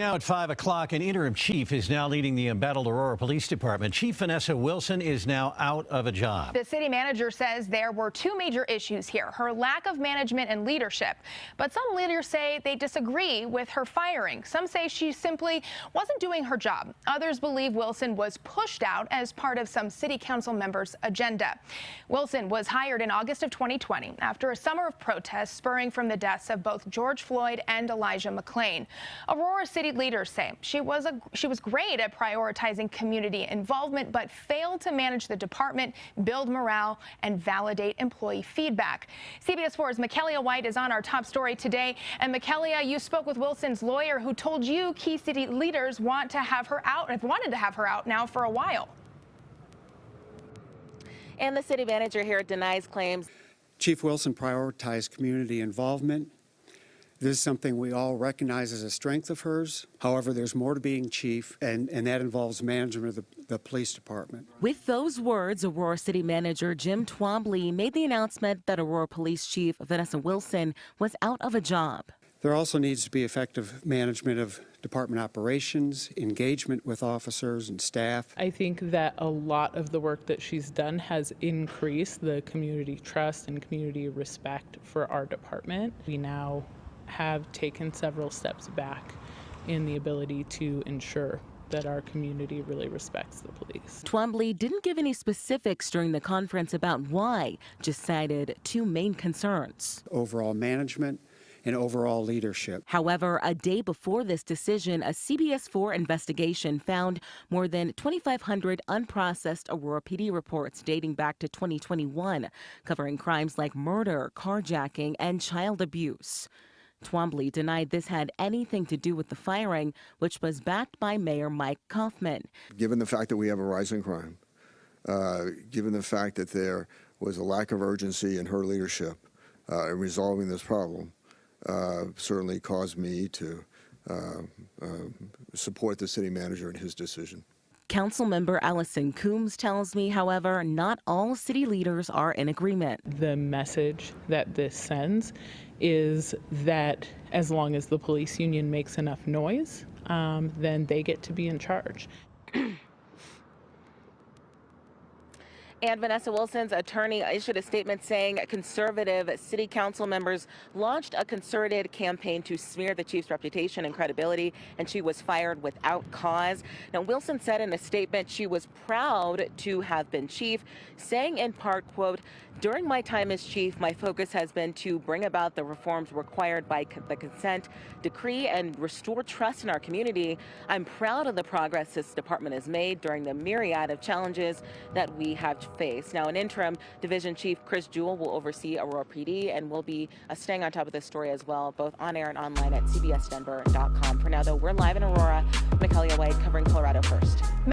Now at 5 o'clock, an interim chief is now leading the embattled Aurora Police Department. Chief Vanessa Wilson is now out of a job. The city manager says there were two major issues here, her lack of management and leadership. But some leaders say they disagree with her firing. Some say she simply wasn't doing her job. Others believe Wilson was pushed out as part of some city council members' agenda. Wilson was hired in August of 2020 after a summer of protests spurring from the deaths of both George Floyd and Elijah McClain. Aurora City leaders say she was great at prioritizing community involvement, but failed to manage the department, build morale, and validate employee feedback. CBS 4's Michaelia White is on our top story today. And Michaelia, you spoke with Wilson's lawyer, who told you key city leaders want to have her out, have wanted to have her out now for a while. And the city manager here denies claims. Chief Wilson prioritized community involvement. This is something we all recognize as a strength of hers. However, there's more to being chief, and that involves management of the police department. With those words, Aurora City Manager Jim Twombly made the announcement that Aurora Police Chief Vanessa Wilson was out of a job. There also needs to be effective management of department operations, engagement with officers and staff. I think that a lot of the work that she's done has increased the community trust and community respect for our department. We now have taken several steps back in the ability to ensure that our community really respects the police. Twombly didn't give any specifics during the conference about why, just cited two main concerns: overall management and overall leadership. However, a day before this decision, a CBS 4 investigation found more than 2,500 unprocessed Aurora PD reports dating back to 2021, covering crimes like murder, carjacking, and child abuse. Twombly denied this had anything to do with the firing, which was backed by Mayor Mike Kaufman. Given the fact that we have a rising crime, given the fact that there was a lack of urgency in her leadership in resolving this problem, certainly caused me to support the city manager in his decision. Councilmember Allison Coombs tells me, however, not all city leaders are in agreement. The message that this sends is that as long as the police union makes enough noise, then they get to be in charge. And Vanessa Wilson's attorney issued a statement saying conservative city council members launched a concerted campaign to smear the chief's reputation and credibility, and she was fired without cause. Now, Wilson said in a statement she was proud to have been chief, saying in part, quote, "During my time as chief, my focus has been to bring about the reforms required by the consent decree and restore trust in our community. I'm proud of the progress this department has made during the myriad of challenges that we have faced." Now, an interim division chief, Chris Jewell, will oversee Aurora PD and will be staying on top of this story as well, both on air and online at cbsdenver.com. For now, though, we're live in Aurora. Michaelia White covering Colorado First.